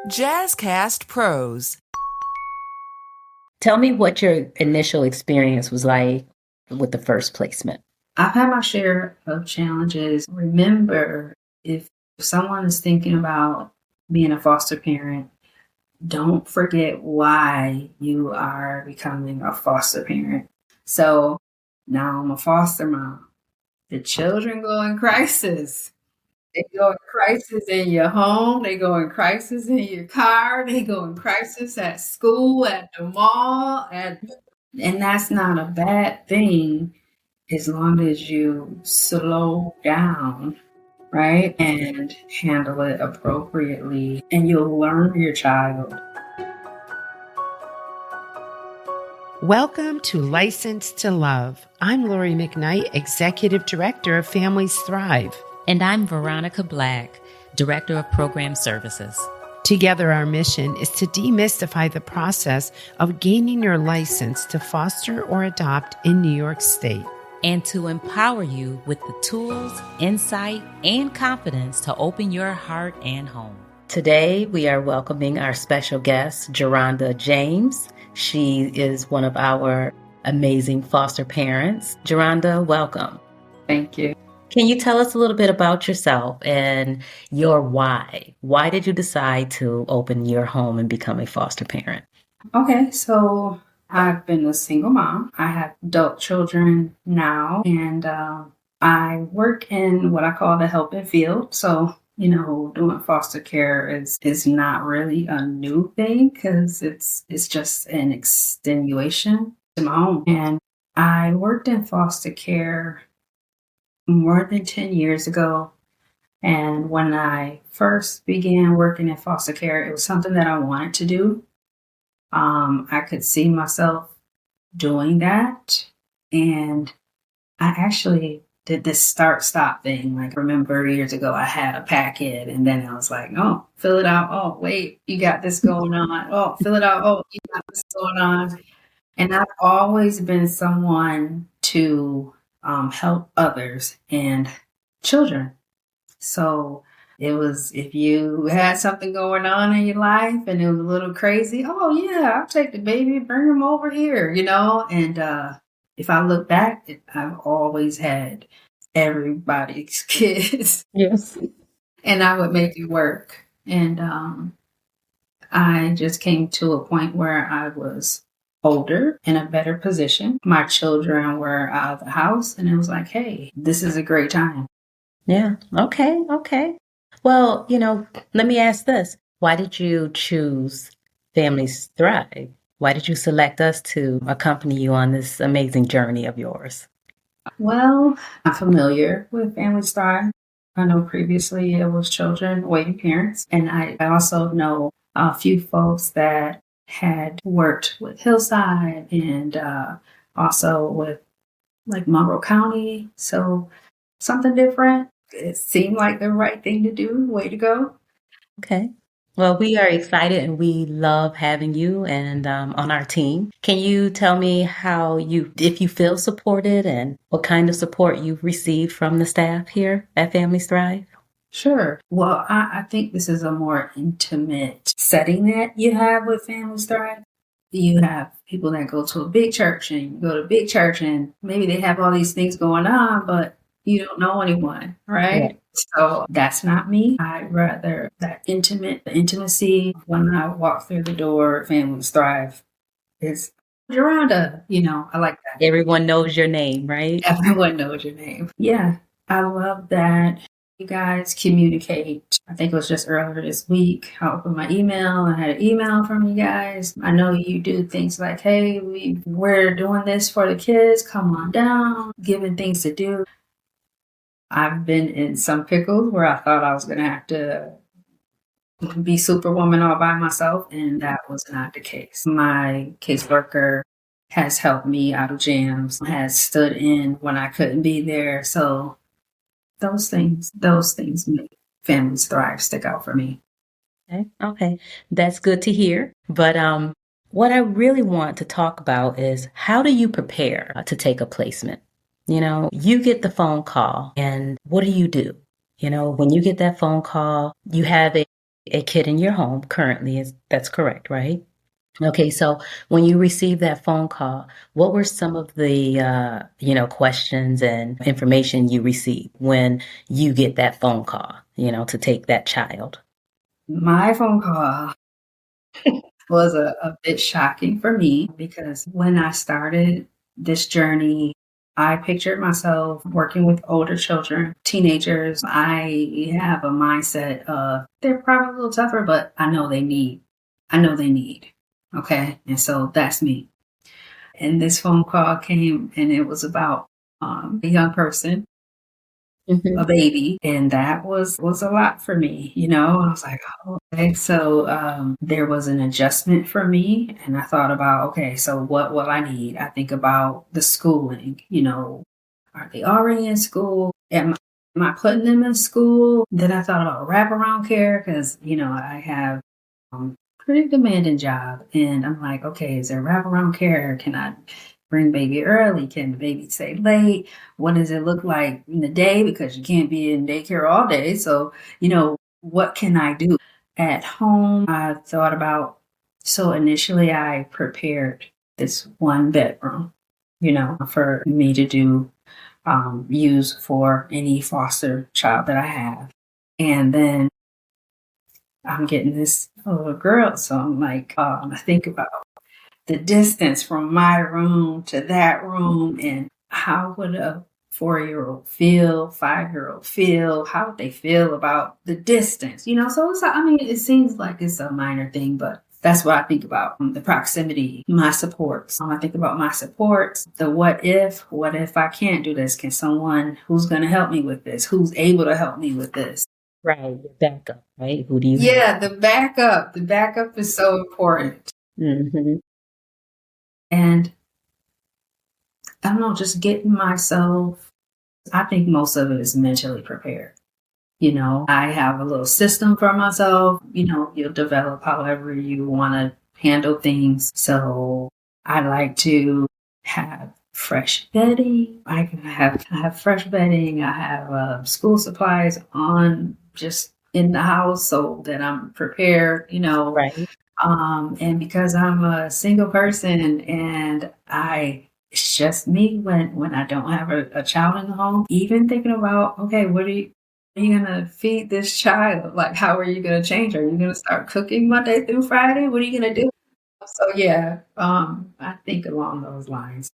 Jazzcast Pros. Tell me what your initial experience was like with the first placement. I've had my share of challenges. Remember, if someone is thinking about being a foster parent, don't forget why you are becoming a foster parent. So now I'm a foster mom. The children go in crisis. They go in crisis in your home. They go in crisis in your car. They go in crisis at school, at the mall, and that's not a bad thing as long as you slow down, right? And handle it appropriately, and you'll learn your child. Welcome to License to Love. I'm Lori McKnight, Executive Director of Families Thrive. And I'm Veronica Black, Director of Program Services. Together, our mission is to demystify the process of gaining your license to foster or adopt in New York State. And to empower you with the tools, insight, and confidence to open your heart and home. Today, we are welcoming our special guest, Jeronda James. She is one of our amazing foster parents. Jeronda, welcome. Thank you. Can you tell us a little bit about yourself and your why? Why did you decide to open your home and become a foster parent? Okay, so I've been a single mom. I have adult children now, and I work in what I call the helping field. So, doing foster care is not really a new thing because it's just an extenuation to my own. And I worked in foster care more than 10 years ago. And when I first began working in foster care, it was something that I wanted to do. I could see myself doing that. And I actually did this start-stop thing. Like, remember years ago, I had a packet and then I was like, oh, fill it out. Oh, wait, you got this going on. Oh, fill it out. Oh, you got this going on. And I've always been someone to help others and children. So it was, if you had something going on in your life and it was a little crazy, oh yeah, I'll take the baby, bring him over here, And if I look back, I've always had everybody's kids. Yes. And I would make it work. And I just came to a point where I was older, in a better position. My children were out of the house, and it was like, hey, this is a great time. Yeah. Okay. Well, let me ask this. Why did you choose Families Thrive? Why did you select us to accompany you on this amazing journey of yours? Well, I'm familiar with Families Thrive. I know previously it was children waiting parents, and I also know a few folks that had worked with Hillside and also with like Monroe County. So something different. It seemed like the right thing to do. Way to go. Okay. Well, we are excited and we love having you and on our team. Can you tell me if you feel supported and what kind of support you've received from the staff here at Families Thrive? Sure. Well, I think this is a more intimate setting that you have with Families Thrive. You have people that go to a big church and you go to a big church and maybe they have all these things going on, but you don't know anyone, right? Yeah. So that's not me. I'd rather the intimacy when I walk through the door, Families Thrive is Jeronda, I like that. Everyone knows your name, right? Everyone knows your name. Yeah. I love that you guys communicate. I think it was just earlier this week. I opened my email. I had an email from you guys. I know you do things like, hey, we're doing this for the kids. Come on down. Giving things to do. I've been in some pickles where I thought I was going to have to be superwoman all by myself, and that was not the case. My caseworker has helped me out of jams, has stood in when I couldn't be there. So those things make Families Thrive stick out for me. Okay. That's good to hear. But what I really want to talk about is how do you prepare to take a placement? You get the phone call and what do? When you get that phone call, you have a a kid in your home currently. That's correct, right? Okay, so when you received that phone call, what were some of the questions and information you received when you get that phone call, to take that child? My phone call was a bit shocking for me because when I started this journey, I pictured myself working with older children, teenagers. I have a mindset of they're probably a little tougher, but I know they need. Okay. And so that's me. And this phone call came and it was about a young person, Hmm. a baby, and that was a lot for me. I was like, oh, okay. So there was an adjustment for me, and I thought about, okay, so what will I need? I think about the schooling. Are they already in school? Am I putting them in school? Then I thought about wraparound care because I have pretty demanding job. And I'm like, okay, is there wraparound care? Can I bring baby early? Can the baby stay late? What does it look like in the day? Because you can't be in daycare all day. So, what can I do? At home, I thought about, so initially I prepared this one bedroom, for me to use for any foster child that I have. And then I'm getting this little girl. So I'm like, I think about the distance from my room to that room and how would a 4-year-old feel, 5-year-old feel, how would they feel about the distance, So it seems like it's a minor thing, but that's what I think about the proximity, my supports. I think about my supports, the what if I can't do this? Can someone who's going to help me with this, who's able to help me with this? Right, your backup, right? Who do you have? Yeah, the backup. The backup is so important. Hmm. And I don't know, just getting myself, I think most of it is mentally prepared. I have a little system for myself. You'll develop however you want to handle things. So I like to have fresh bedding. I have fresh bedding. I have school supplies on just in the house so that I'm prepared. Right. And because I'm a single person and it's just me when I don't have a child in the home, even thinking about, okay, what are you going to feed this child? Like, how are you going to change? Are you going to start cooking Monday through Friday? What are you going to do? So yeah, I think along those lines.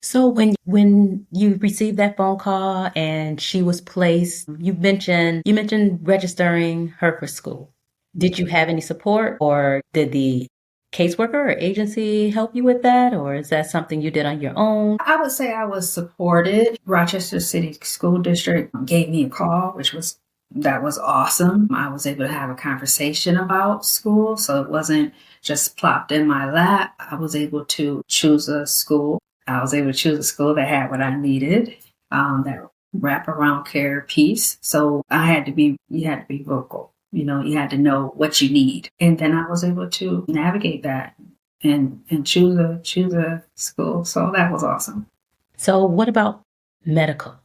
So when you received that phone call and she was placed, you mentioned registering her for school. Did you have any support, or did the caseworker or agency help you with that, or is that something you did on your own? I would say I was supported. Rochester City School District gave me a call, that was awesome. I was able to have a conversation about school, so it wasn't just plopped in my lap. I was able to choose a school. I was able to choose a school that had what I needed, that wraparound care piece. So you had to be vocal. You had to know what you need, and then I was able to navigate that and choose a school. So that was awesome. So what about medical,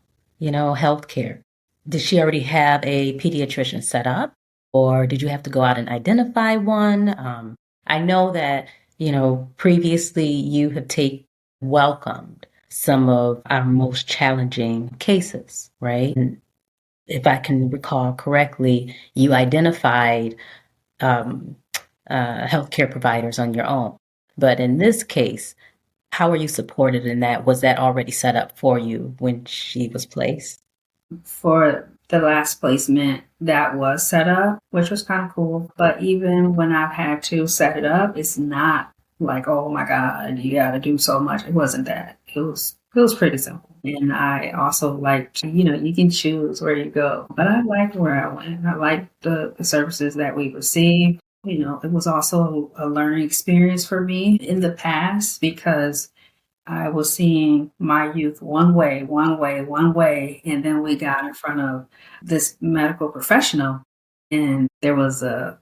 healthcare? Did she already have a pediatrician set up, or did you have to go out and identify one? I know that, previously you have welcomed some of our most challenging cases, right? And if I can recall correctly, you identified um, healthcare providers on your own. But in this case, how are you supported in that? Was that already set up for you when she was placed? For the last placement, that was set up, which was kind of cool. But even when I've had to set it up, it's not like, oh my God, you got to do so much. It wasn't that. It was pretty simple. And I also liked, you can choose where you go. But I liked where I went. I liked the services that we received. It was also a learning experience for me in the past because I was seeing my youth one way, one way, one way. And then we got in front of this medical professional and there was a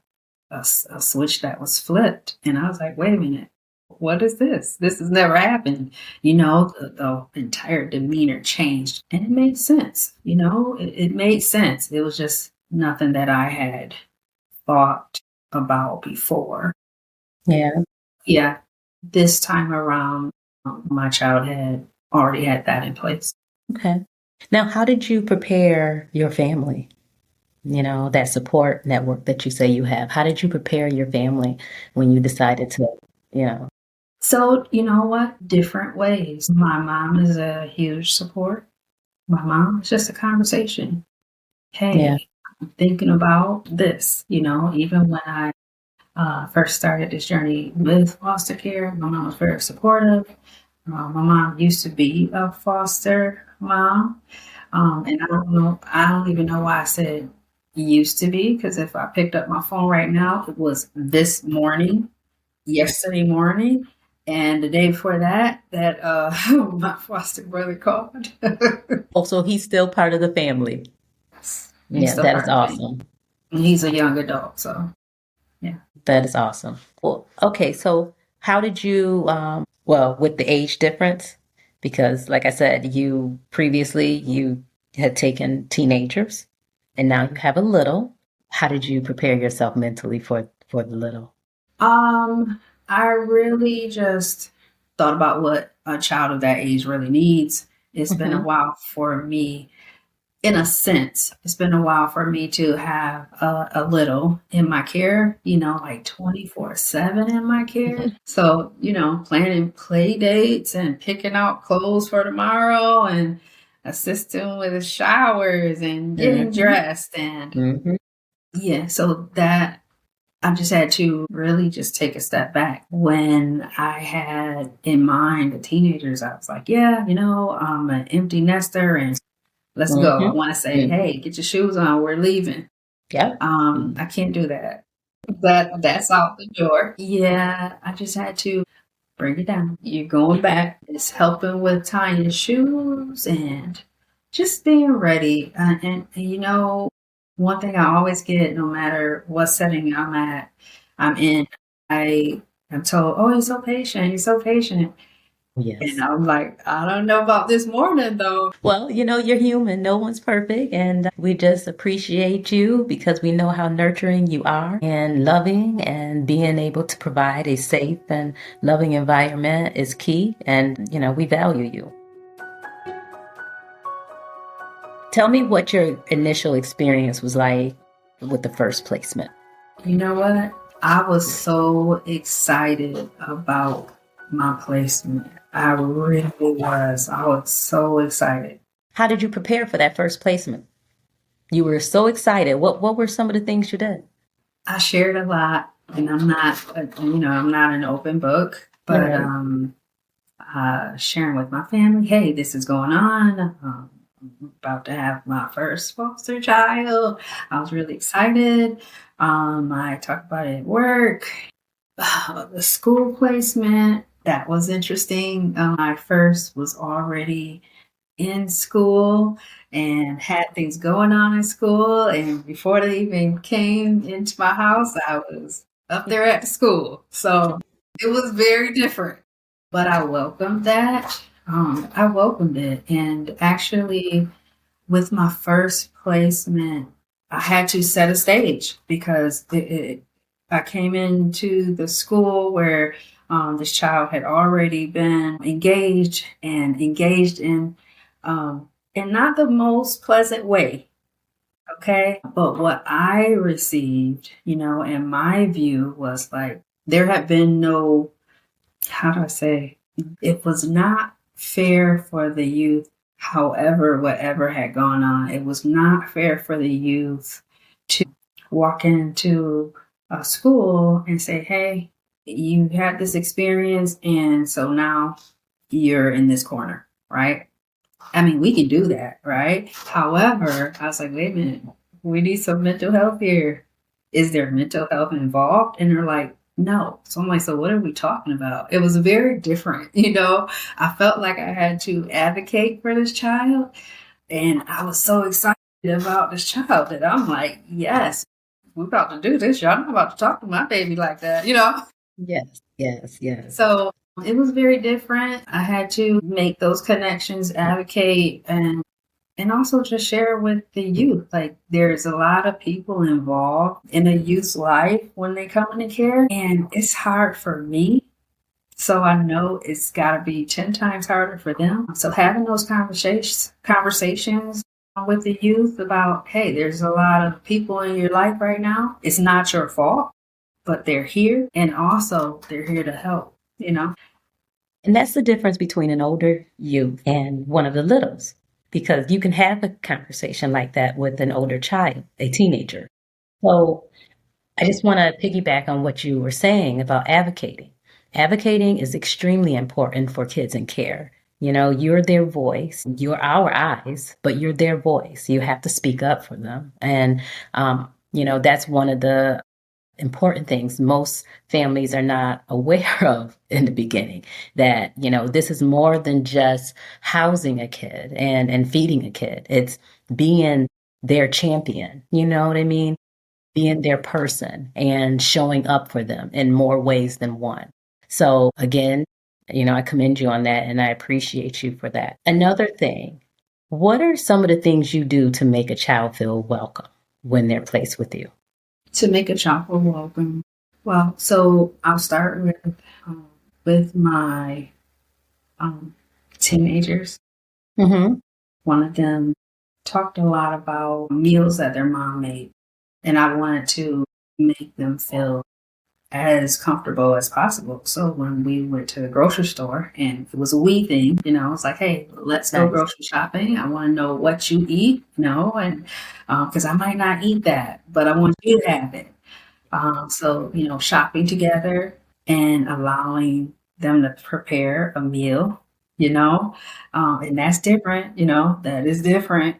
switch that was flipped. And I was like, wait a minute, what is this? This has never happened. The entire demeanor changed and it made sense. It made sense. It was just nothing that I had thought about before. Yeah. Yeah, this time around, my child had already had that in place. Okay. Now, how did you prepare your family? You know, that support network that you say you have. How did you prepare your family when you decided to, you know? So, you know what? Different ways. My mom is a huge support. My mom is just a conversation. Yeah. Hey, I'm thinking about this. Even when I first started this journey with foster care, my mom was very supportive. My mom used to be a foster mom. And I don't even know why I said used to be, because if I picked up my phone right now, it was this morning, yesterday morning, and the day before that my foster brother called. Also, he's still part of the family. He's Yeah, still that is part of the family. awesome. And he's a young adult, so yeah. That is awesome. Well, okay, so how did you, well, with the age difference, because like I said, you previously you had taken teenagers and now you have a little. How did you prepare yourself mentally for the little? Um, I really just thought about what a child of that age really needs. It's been a Hmm. while for me, in a sense, it's been a while for me to have a little in my care, like 24/7 in my care. So, planning play dates and picking out clothes for tomorrow and assisting with the showers and getting Hmm. dressed. And Hmm. yeah, so that I just had to really just take a step back. When I had in mind the teenagers, I was like, yeah, I'm an empty nester and let's go. I Hmm. want to say, Hmm. hey, get your shoes on. We're leaving. Yep. I can't do that. That's out the door. Yeah, I just had to bring it down. You're going back. It's helping with tying your shoes and just being ready. One thing I always get, no matter what setting I'm in, I am told, "Oh, you're so patient. You're so patient." And Yes. I'm like, I don't know about this morning though. Well, you're human. No one's perfect. And we just appreciate you because we know how nurturing you are and loving, and being able to provide a safe and loving environment is key. And, we value you. Tell me what your initial experience was like with the first placement. You know what? I was so excited about my placement. I really was. I was so excited. How did you prepare for that first placement? You were so excited. What were some of the things you did? I shared a lot, and I'm not an open book, but Right. sharing with my family, hey, this is going on. I'm about to have my first foster child. I was really excited. I talked about it at work. The school placement, that was interesting. I first was already in school and had things going on in school. And before they even came into my house, I was up there at the school. So it was very different. But I welcomed that. I welcomed it. And actually, with my first placement, I had to set a stage because I came into the school where this child had already been engaged in not the most pleasant way. Okay. But what I received, in my view, was like there had been no, how do I say, it was not fair for the youth. However, whatever had gone on, it was not fair for the youth to walk into a school and say, hey, you had this experience, and so now you're in this corner, right? I mean, we can do that, right? However, I was like, wait a minute, we need some mental health here. Is there mental health involved? And they're like, no. So I'm like, so what are we talking about? It was very different, I felt like I had to advocate for this child. And I was so excited about this child that I'm like, yes, we're about to do this. Y'all not about to talk to my baby like that. Yes, yes, yes. So it was very different. I had to make those connections, advocate, And also just share with the youth. Like there's a lot of people involved in a youth's life when they come into care, and it's hard for me. So I know it's got to be 10 times harder for them. So having those conversations with the youth about, hey, there's a lot of people in your life right now. It's not your fault, but they're here, and also they're here to help, you know? And that's the difference between an older youth and one of the littles, because you can have a conversation like that with an older child, a teenager. So I just want to piggyback on what you were saying about advocating. Advocating is extremely important for kids in care. You know, you're their voice, you're our eyes, but you're their voice. You have to speak up for them. And, that's one of the important things most families are not aware of in the beginning, that this is more than just housing a kid and feeding a kid. It's being their champion, you know what I mean, being their person and showing up for them in more ways than one. So again, I commend you on that, and I appreciate you for that. Another thing, what are some of the things you do to make a child feel welcome when they're placed with you? To make a child feel welcome. Well, so I'll start with my teenagers. Mm-hmm. One of them talked a lot about meals that their mom made, and I wanted to make them feel as comfortable as possible. So when we went to the grocery store, and it was a we thing, it's like, hey, let's go Nice. grocery shopping. I want to know what you eat, and because I might not eat that, but I want you to have it. So, shopping together and allowing them to prepare a meal, and that's different, that is different.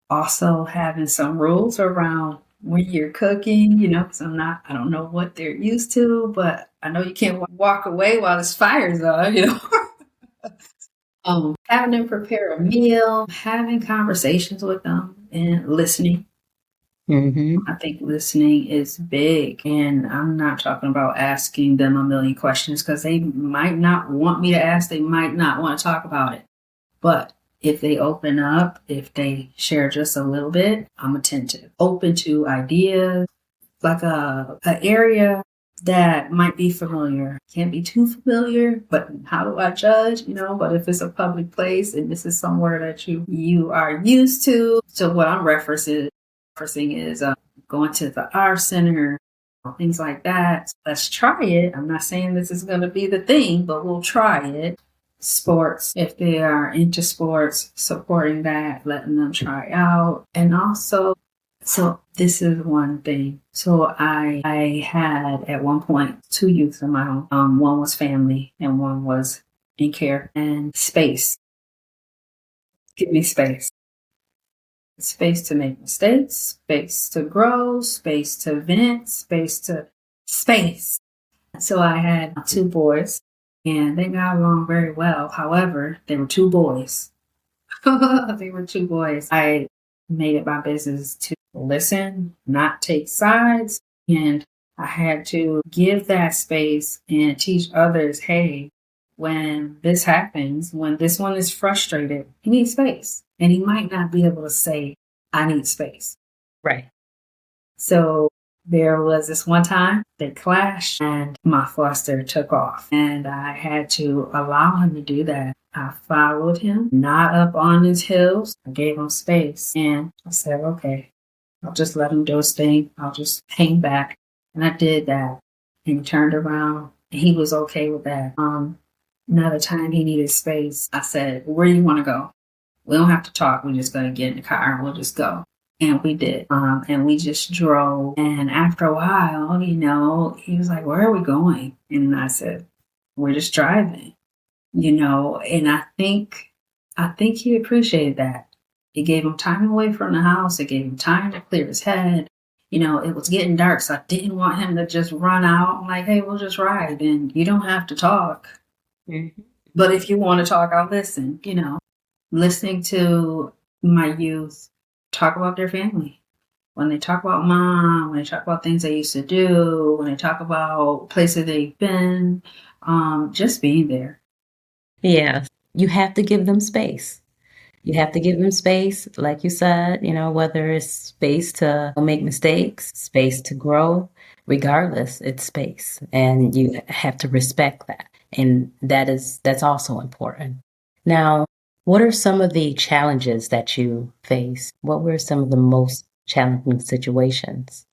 Also having some rules around when you're cooking, because I don't know what they're used to, but I know you can't walk away while this fire's on. Having them prepare a meal, having conversations with them and listening. Mm-hmm. I think listening is big, and I'm not talking about asking them a million questions, because they might not want me to ask, they might not want to talk about it. But if they open up, if they share just a little bit, I'm attentive, open to ideas, like an area that might be familiar. Can't be too familiar, but how do I judge? But if it's a public place and this is somewhere that you are used to, so what I'm referencing is going to the art center, things like that. Let's try it. I'm not saying this is going to be the thing, but we'll try it. Sports, if they are into sports, supporting that, letting them try out. And also, so this is one thing. So I had at one point 2 youth in my home. One was family and one was in care. And space. Give me space. Space to make mistakes, space to grow, space to vent, space. So I had 2 boys, and they got along very well. However, they were 2 boys. They were 2 boys. I made it my business to listen, not take sides, and I had to give that space and teach others, hey, when this happens, when this one is frustrated, he needs space. And he might not be able to say, I need space. Right. So there was this one time they clashed and my foster took off, and I had to allow him to do that. I followed him, not up on his heels. I gave him space, and I said, okay, I'll just let him do his thing. I'll just hang back. And I did that. And he turned around and he was okay with that. Another time he needed space, I said, where do you want to go? We don't have to talk. We're just going to get in the car and we'll just go. And we did. And we just drove. And after a while, he was like, where are we going? And I said, we're just driving, and I think he appreciated that. It gave him time away from the house. It gave him time to clear his head. It was getting dark, so I didn't want him to just run out. I'm like, hey, we'll just ride and you don't have to talk. Mm-hmm. But if you want to talk, I'll listen, listening to my youth talk about their family. When they talk about mom, when they talk about things they used to do, when they talk about places they've been, just being there. Yeah, you have to give them space. You have to give them space, like you said, whether it's space to make mistakes, space to grow, regardless, it's space. And you have to respect that. And that's also important. Now, what are some of the challenges that you face? What were some of the most challenging situations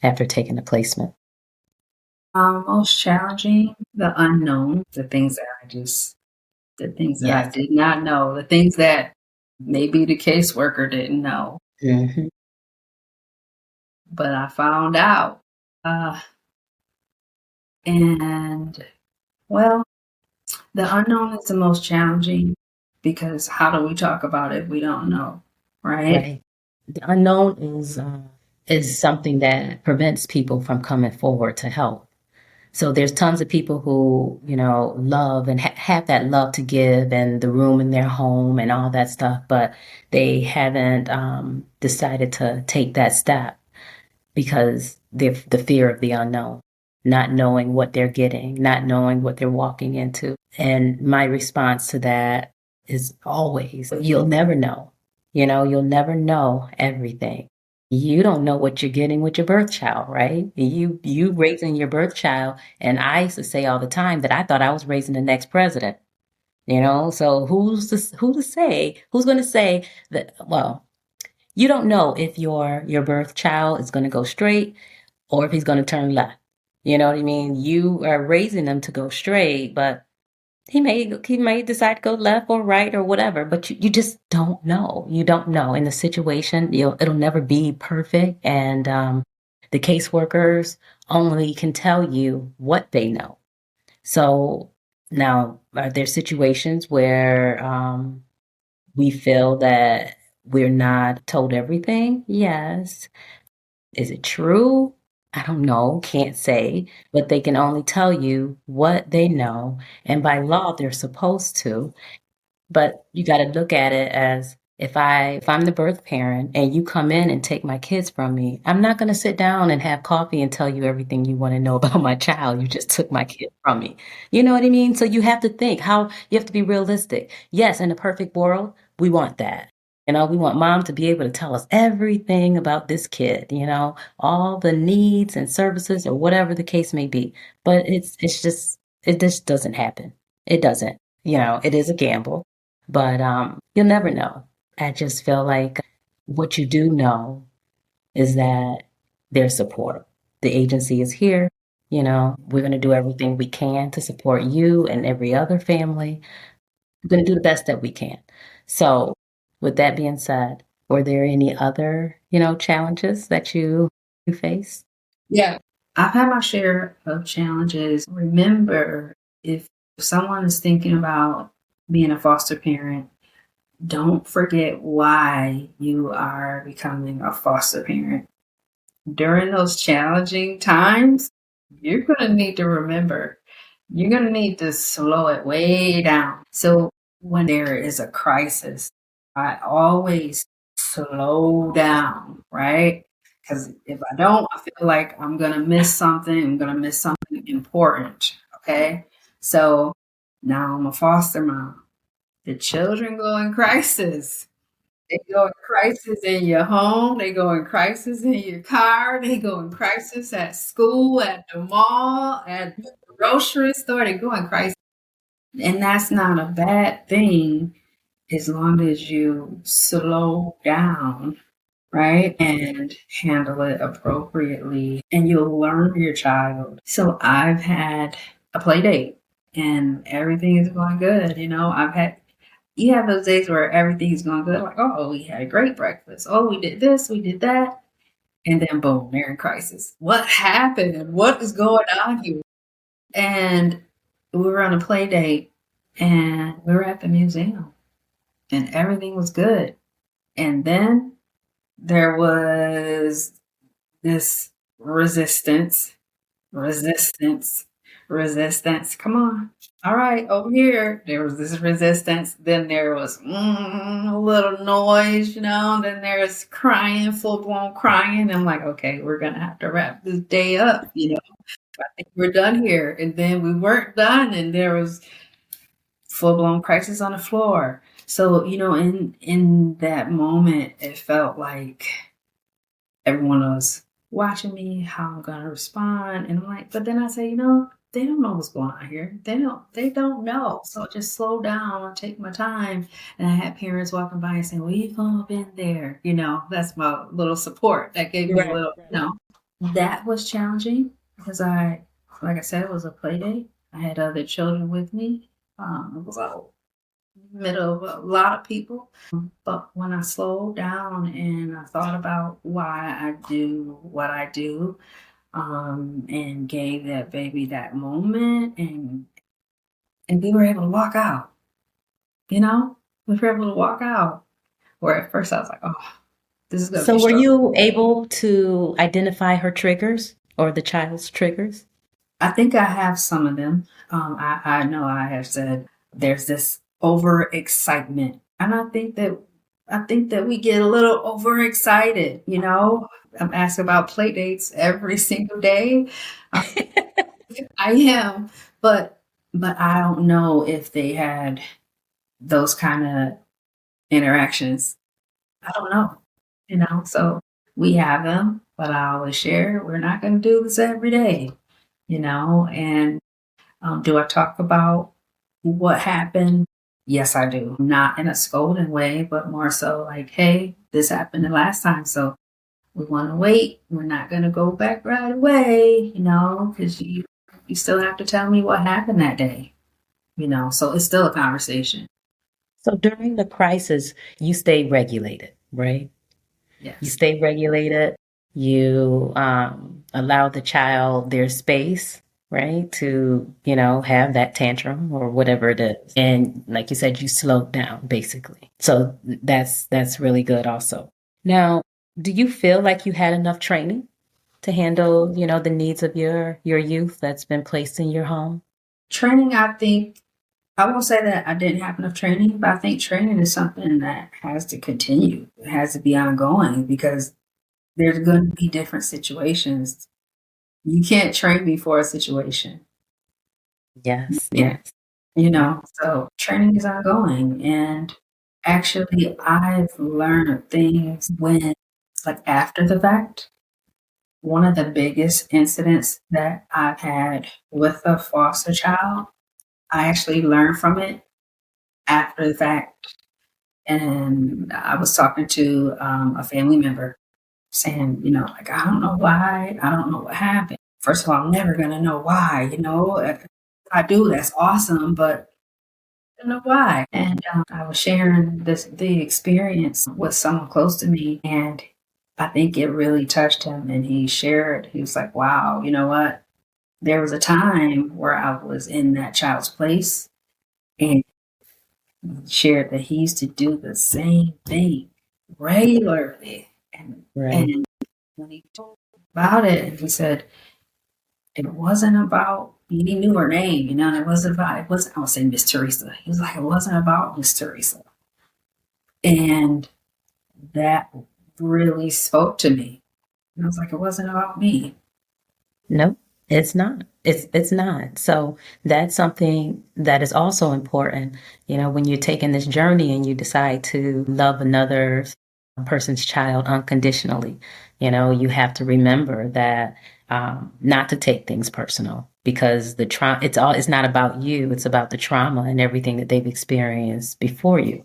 after taking a placement? Most challenging, the unknown, the things that I Yes. did not know, the things that maybe the caseworker didn't know, Hmm. but I found out. And well, the unknown is the most challenging because how do we talk about it if we don't know, right? Right. The unknown is something that prevents people from coming forward to help. So there's tons of people who, love and have that love to give and the room in their home and all that stuff, but they haven't decided to take that step because the fear of the unknown, not knowing what they're getting, not knowing what they're walking into. And my response to that is always, you'll never know. You'll never know everything. You don't know what you're getting with your birth child, right? You raising your birth child, and I used to say all the time that I thought I was raising the next president. So who's going to say that? Well, you don't know if your birth child is going to go straight or if he's going to turn left. You know what I mean? You are raising them to go straight, but he may decide to go left or right or whatever, but you just don't know. You don't know. In the situation, it'll never be perfect, and the caseworkers only can tell you what they know. So now, are there situations where we feel that we're not told everything? Yes. Is it true? I don't know, can't say, but they can only tell you what they know. And by law, they're supposed to. But you got to look at it as if I'm the birth parent and you come in and take my kids from me, I'm not going to sit down and have coffee and tell you everything you want to know about my child. You just took my kid from me. You know what I mean? So you have to think how you have to be realistic. Yes, in a perfect world, we want that. We want mom to be able to tell us everything about this kid, all the needs and services or whatever the case may be. But it just doesn't happen. It doesn't. It is a gamble, but you'll never know. I just feel like what you do know is that there's support. The agency is here. We're going to do everything we can to support you and every other family. We're going to do the best that we can. So, with that being said, were there any other, challenges that you face? Yeah. I've had my share of challenges. Remember, if someone is thinking about being a foster parent, don't forget why you are becoming a foster parent. During those challenging times, you're going to need to remember, you're going to need to slow it way down. So when there is a crisis, I always slow down, right? Because if I don't, I feel like I'm going to miss something. I'm going to miss something important. Okay. So now I'm a foster mom. The children go in crisis. They go in crisis in your home. They go in crisis in your car. They go in crisis at school, at the mall, at the grocery store. They go in crisis. And that's not a bad thing as long as you slow down, right? And handle it appropriately. And you'll learn your child. So I've had a play date and everything is going good. You have those days where everything's going good, like, oh, we had a great breakfast. Oh, we did this, we did that. And then boom, they're in crisis. What happened? What is going on here? And we were on a play date and we were at the museum and everything was good. And then there was this resistance, resistance. Come on. All right, over here, there was this resistance. Then there was a little noise, Then there's crying, full blown crying. I'm like, okay, we're going to have to wrap this day up. I think we're done here. And then we weren't done, and there was full blown crisis on the floor. So, in that moment, it felt like everyone was watching me, how I'm gonna respond. And I'm like, but then I say, they don't know what's going on here. They don't know. So just slow down, take my time. And I had parents walking by and saying, we've all been there. That's my little support. That gave me a Right. little, that was challenging because like I said, it was a play date. I had other children with me. It was a middle of a lot of people. But when I slowed down and I thought about why I do what I do, and gave that baby that moment, and we were able to walk out, we were able to walk out. Where at first I was like, oh, this is going to be So a were struggle. you able to identify her triggers or the child's triggers? I think I have some of them. I know I have said there's this overexcitement, and I think that we get a little overexcited. I'm asked about play dates every single day. Uh, I am, but I don't know if they had those kind of interactions. I don't know. So we have them, but I always share we're not going to do this every day. And do I talk about what happened? Yes, I do. Not in a scolding way, but more so like, hey, this happened the last time. So we want to wait. We're not going to go back right away, because you still have to tell me what happened that day, so it's still a conversation. So during the crisis, you stay regulated, right? You Yes. stay regulated. You allow the child their space, right, to have that tantrum or whatever it is. And like you said, you slowed down basically. So that's really good also. Now, do you feel like you had enough training to handle, the needs of your youth that's been placed in your home? Training, I think, I won't say that I didn't have enough training, but I think training is something that has to continue. It has to be ongoing because there's going to be different situations. You can't train me for a situation. Yes, Yeah. yes. Yeah. So training is ongoing. And actually, I've learned things when, like after the fact. One of the biggest incidents that I've had with a foster child, I actually learned from it after the fact. And I was talking to a family member saying, like, I don't know why, I don't know what happened. First of all, I'm never going to know why, If I do, that's awesome, but I don't know why. And I was sharing the experience with someone close to me, and I think it really touched him. And he was like, wow, you know what? There was a time where I was in that child's place, and shared that he used to do the same thing regularly. Right. And when he told me about it, and he said it wasn't about, he knew her name, it wasn't, I was saying Miss Teresa. He was like, it wasn't about Miss Teresa. And that really spoke to me. And I was like, it wasn't about me. No, it's not. It's not. So that's something that is also important, when you're taking this journey and you decide to love another person's child unconditionally, you have to remember that not to take things personal because the trauma it's not about you, it's about the trauma and everything that they've experienced before you.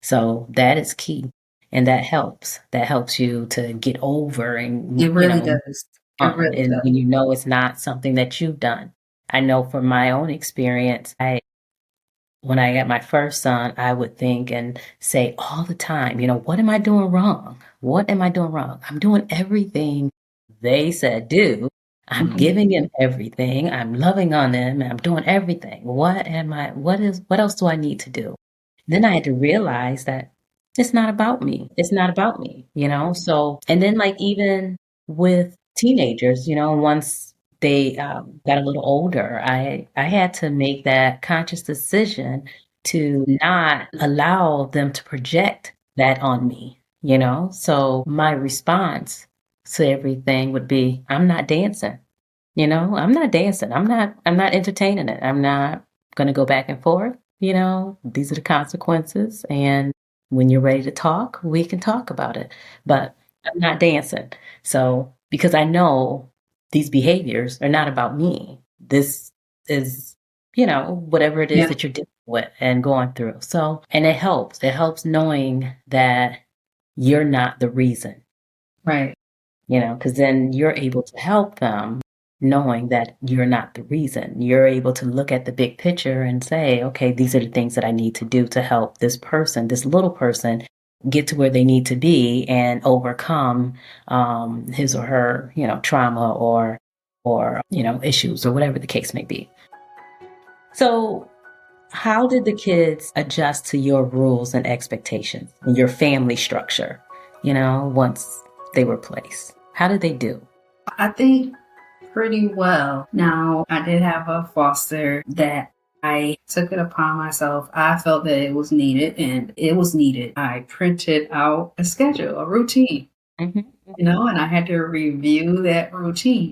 So that is key. And that helps. That helps you to get over and, It really does. It on, really and does. when it's not something that you've done. I know from my own experience, when I got my first son, I would think and say all the time, what am I doing wrong? What am I doing wrong? I'm doing everything they said do. I'm Mhm. giving them everything. I'm loving on them and I'm doing everything. What else do I need to do? Then I had to realize that it's not about me. It's not about me. So, and then like even with teenagers, once they got a little older, I had to make that conscious decision to not allow them to project that on me. So my response to everything would be, I'm not dancing. I'm not dancing. I'm not entertaining it. I'm not going to go back and forth. these are the consequences. And when you're ready to talk, we can talk about it. But I'm not dancing. So, because I know these behaviors are not about me. This is, whatever it is Yeah. that you're dealing with and going through. So, and it helps. It helps knowing that you're not the reason, Right. because then you're able to help them knowing that you're not the reason. You're able to look at the big picture and say, okay, these are the things that I need to do to help this person, this little person, get to where they need to be and overcome his or her, trauma or issues or whatever the case may be. So, how did the kids adjust to your rules and expectations and your family structure, once they were placed? How did they do? I think pretty well. Now, I did have a foster that I took it upon myself. I felt that it was needed, and it was needed. I printed out a schedule, a routine, Mhm. and I had to review that routine.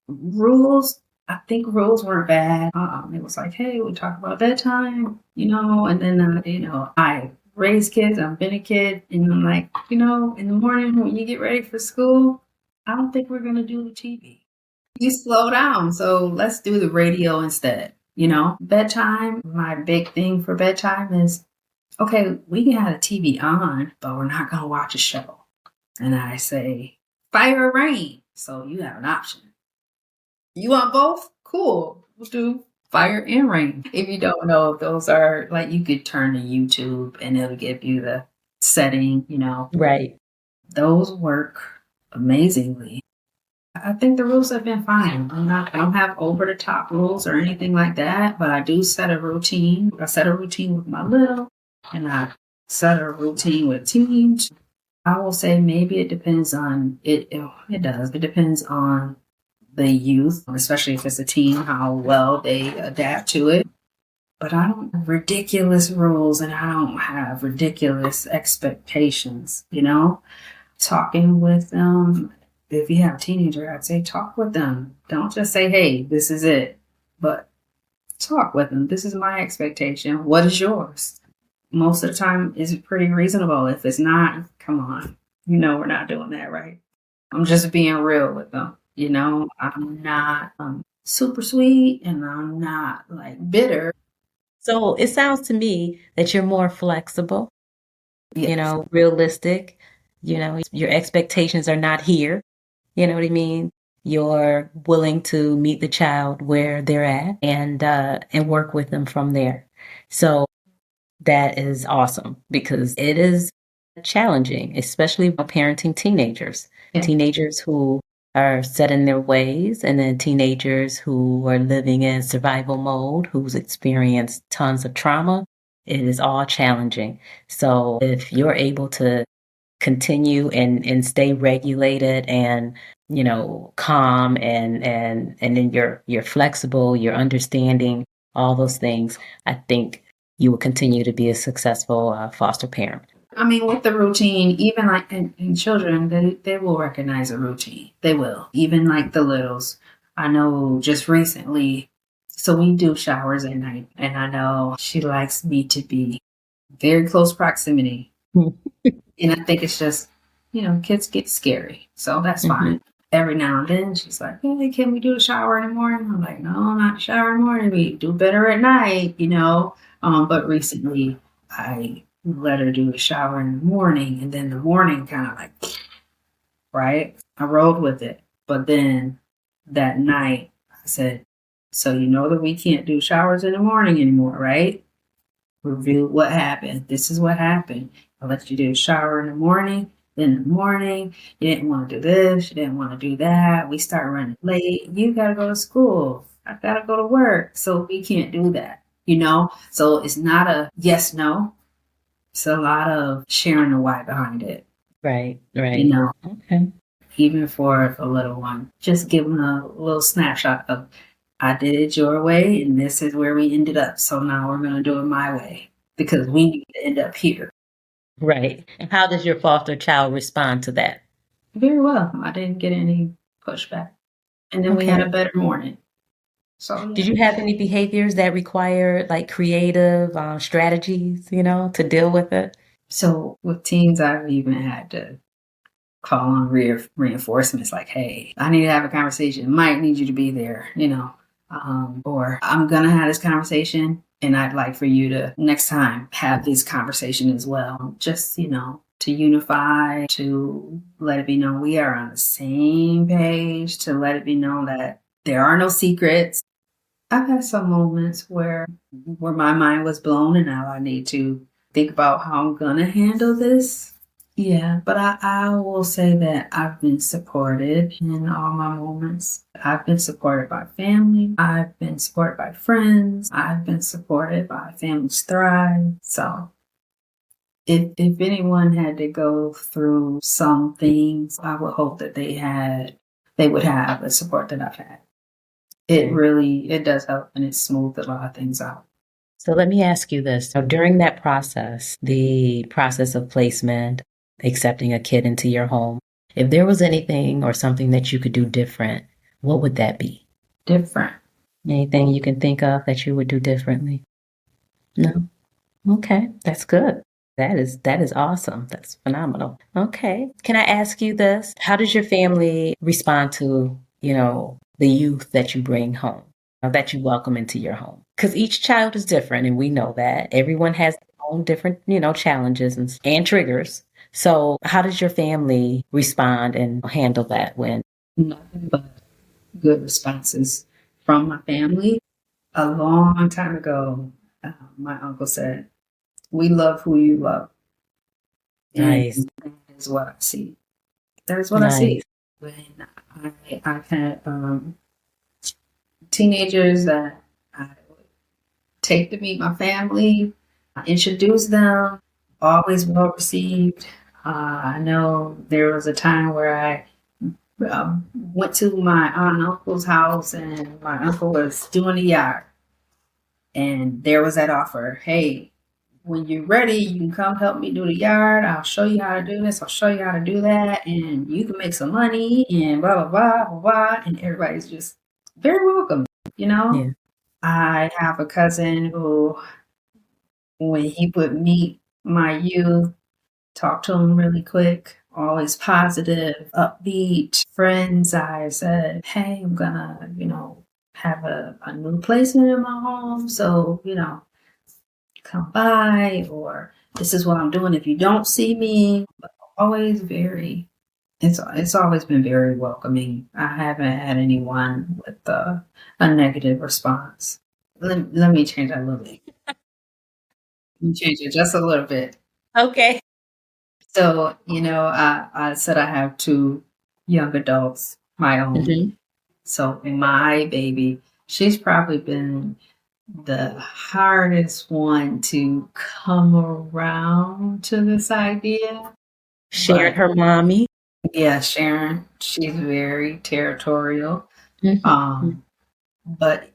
Rules, I think rules weren't bad. It was like, hey, we talk about bedtime, and then, I raised kids. I've been a kid, and I'm like, in the morning when you get ready for school, I don't think we're going to do the TV. You slow down. So let's do the radio instead. Bedtime, my big thing for bedtime is okay, we can have the TV on, but we're not going to watch a show. And I say, fire or rain. So you have an option. You want both? Cool. We'll do fire and rain. If you don't know, those are like you could turn to YouTube and it'll give you the setting. Right. Those work amazingly. I think the rules have been fine. I don't have over the top rules or anything like that, but I do set a routine. I set a routine with my little, and I set a routine with teens. I will say maybe it depends on it. It does. It depends on the youth, especially if it's a teen, how well they adapt to it. But I don't have ridiculous rules and I don't have ridiculous expectations, talking with them. If you have a teenager, I'd say talk with them. Don't just say, hey, this is it, but talk with them. This is my expectation. What is yours? Most of the time, is it pretty reasonable? If it's not, come on. We're not doing that, right? I'm just being real with them. I'm not super sweet and I'm not like bitter. So it sounds to me that you're more flexible, Yes. realistic, your expectations are not here. You know what I mean? You're willing to meet the child where they're at and work with them from there. So that is awesome because it is challenging, especially parenting teenagers, Yeah. teenagers who are set in their ways, and then teenagers who are living in survival mode, who's experienced tons of trauma. It is all challenging. So if you're able to continue and stay regulated and calm and then you're flexible, you're understanding all those things, I think you will continue to be a successful foster parent. I mean, with the routine, even like in children, they will recognize a routine. They will. Even like the littles. I know just recently, so we do showers at night, and I know she likes me to be very close proximity. And I think it's just, kids get scary. So that's fine. Every now and then she's like, hey, can we do a shower in the morning? I'm like, no, not shower in the morning. We do better at night. But recently I let her do a shower in the morning, and then the morning kind of like, right? I rolled with it. But then that night I said, so you know that we can't do showers in the morning anymore, right? Review what happened. This is what happened. I let you do a shower in the morning. Then in the morning, you didn't want to do this. You didn't want to do that. We start running late. You got to go to school. I got to go to work. So we can't do that. So it's not a yes, no. It's a lot of sharing the why behind it. Right. Okay. Even for a little one, just give them a little snapshot of, I did it your way, and this is where we ended up. So now we're going to do it my way because we need to end up here. Right. And how does your foster child respond to that? Very well. I didn't get any pushback. And then we had a better morning. So Did yeah. you have any behaviors that required like creative strategies, to deal with it? So with teens, I've even had to call on reinforcements like, hey, I need to have a conversation. Might need you to be there, or I'm going to have this conversation and I'd like for you to next time have this conversation as well. Just, to unify, to let it be known we are on the same page, to let it be known that there are no secrets. I've had some moments where my mind was blown and now I need to think about how I'm going to handle this. Yeah, but I will say that I've been supported in all my moments. I've been supported by family. I've been supported by friends. I've been supported by Families Thrive. So if anyone had to go through some things, I would hope that they would have the support that I've had. Okay. It does help and it smoothed a lot of things out. So let me ask you this. So during that process, the process of placement, accepting a kid into your home, if there was anything or something that you could do different, what would that be? Different. Anything you can think of that you would do differently? No? Okay, that's good. That is awesome. That's phenomenal. Okay. Can I ask you this? How does your family respond to, the youth that you bring home, or that you welcome into your home? Because each child is different, and we know that. Everyone has their own different, challenges and triggers. So how does your family respond and handle that when Nothing but good responses from my family. A long time ago, my uncle said, "We love who you love," and nice, that is what I see. That is what I see. nice, When I've had teenagers that I would take to meet my family, I introduce them, always well received. I know there was a time where I went to my aunt and uncle's house, and my uncle was doing the yard. And there was that offer. Hey, when you're ready, you can come help me do the yard. I'll show you how to do this. I'll show you how to do that. And you can make some money and blah, blah, blah, blah, blah. And everybody's just very welcome, you know? yeah, I have a cousin who, when he would meet my youth, talk to him really quick, always positive, upbeat. Friends, I said, hey, I'm gonna, have a new placement in my home. So, come by, or this is what I'm doing if you don't see me. But always it's always been very welcoming. I haven't had anyone with a negative response. Let me change that a little bit. Let me change it just a little bit. okay. So, I said I have two young adults, my own. Hmm. So my baby, she's probably been the hardest one to come around to this idea. Sharing But her mommy. yeah, Sharon, she's very territorial. Hmm. Um, but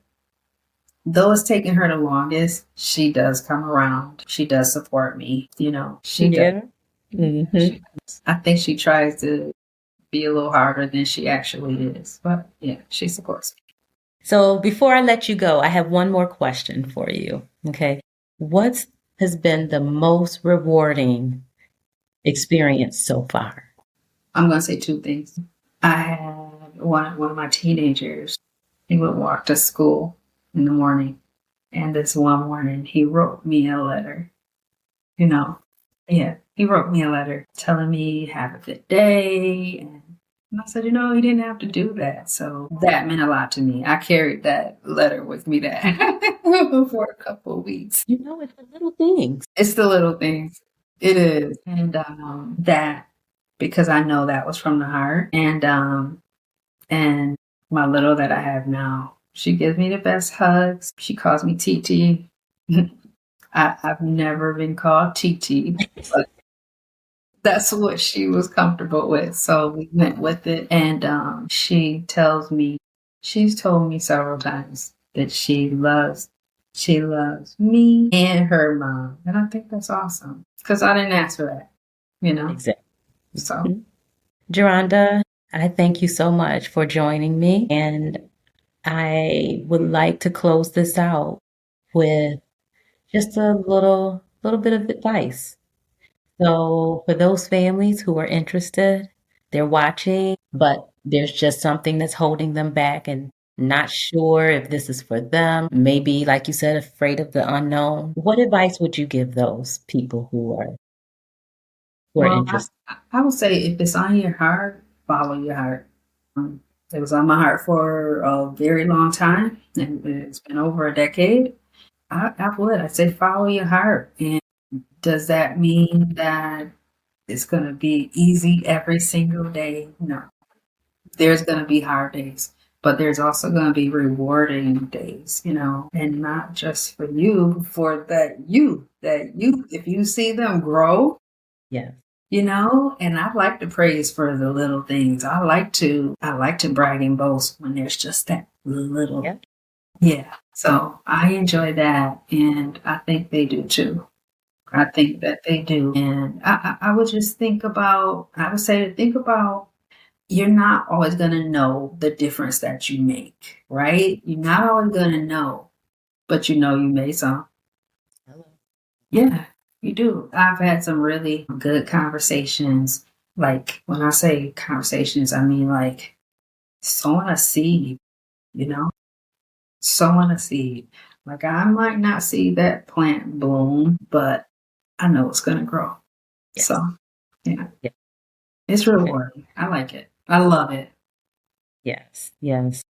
though it's taken her the longest, she does come around. She does support me. She does. Yeah. Hmm. She does. I think she tries to be a little harder than she actually is. But yeah, she supports me. So before I let you go, I have one more question for you. Okay. What has been the most rewarding experience so far? I'm gonna say two things. I had one of my teenagers. He would walk to school in the morning, and this one morning he wrote me a letter. You know, yeah, he wrote me a letter telling me have a good day, and I said, he didn't have to do that. So that meant a lot to me. I carried that letter with me that for a couple of weeks. It's the little things. It's the little things. It is, and that because I know that was from the heart, and my little that I have now, she gives me the best hugs. She calls me TT. I've never been called TT, but that's what she was comfortable with. So we went with it. And she's told me several times that she loves me and her mom. And I think that's awesome because I didn't ask for that, you know? Exactly. So Jeronda, I thank you so much for joining me. And I would like to close this out with just a little bit of advice. So for those families who are interested, they're watching, but there's just something that's holding them back and not sure if this is for them. Maybe, like you said, afraid of the unknown. What advice would you give those people who are Well, interested? I would say if it's on your heart, follow your heart. It was on my heart for a very long time, and it's been over a decade. I would. I say follow your heart. And does that mean that it's going to be easy every single day? No. There's going to be hard days, but there's also going to be rewarding days, and not just for you, for if you see them grow, Yeah. and I like to praise for the little things. I like to brag and boast when there's just that little. Yeah. Yeah. So I enjoy that, and I think they do too. I think that they do. And I would just I would say to think about, you're not always going to know the difference that you make, right? You're not always going to know, but you made some. Hello. Yeah, you do. I've had some really good conversations. Like when I say conversations, I mean like sowing a seed, you know, sowing a seed. Like I might not see that plant bloom, but I know it's going to grow. Yes. So, yeah, Yeah. it's rewarding. I like it. I love it. Yes. Yes.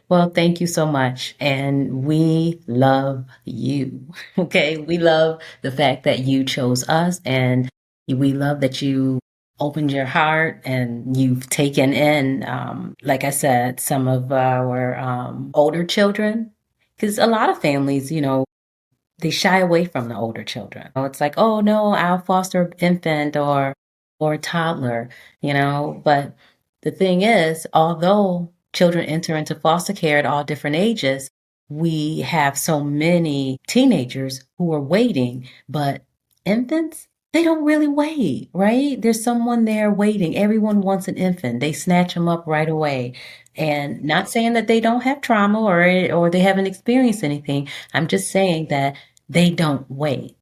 Well, thank you so much. And we love you. Okay. We love the fact that you chose us, and we love that you opened your heart and you've taken in, like I said, some of our older children. Because a lot of families, they shy away from the older children. It's like, oh no, I'll foster infant or toddler, but the thing is, although children enter into foster care at all different ages, we have so many teenagers who are waiting, but infants, they don't really wait, right? There's someone there waiting. Everyone wants an infant. They snatch them up right away. And not saying that they don't have trauma or they haven't experienced anything. I'm just saying that they don't wait.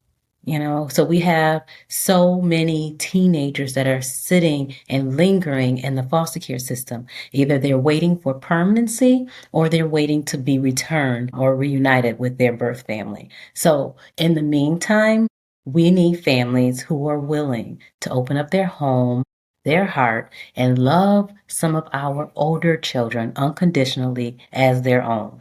So we have so many teenagers that are sitting and lingering in the foster care system. Either they're waiting for permanency or they're waiting to be returned or reunited with their birth family. So in the meantime, we need families who are willing to open up their home, their heart, and love some of our older children unconditionally as their own.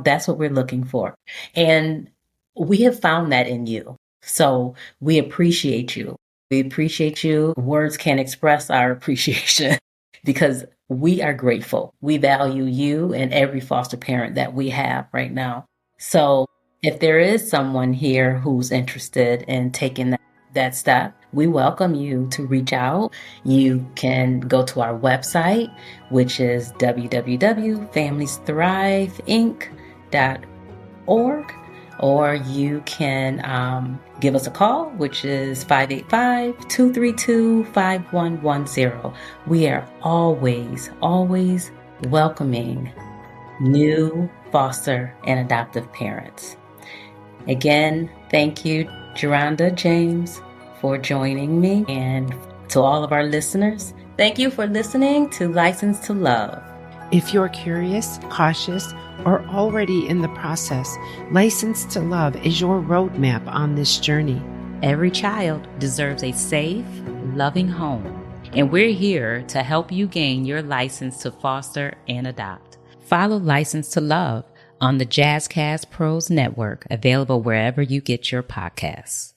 That's what we're looking for. And we have found that in you. So we appreciate you. We appreciate you. Words can't express our appreciation because we are grateful. We value you and every foster parent that we have right now. So if there is someone here who's interested in taking that step, we welcome you to reach out. You can go to our website, which is www.familiesThriveInc.org, or you can give us a call, which is 585-232-5110. We are always, always welcoming new foster and adoptive parents. Again, thank you, Jeronda James, for joining me. And to all of our listeners, thank you for listening to License to Love. If you're curious, cautious, or already in the process, License to Love is your roadmap on this journey. Every child deserves a safe, loving home, and we're here to help you gain your license to foster and adopt. Follow License to Love on the Jazzcast Pros Network, available wherever you get your podcasts.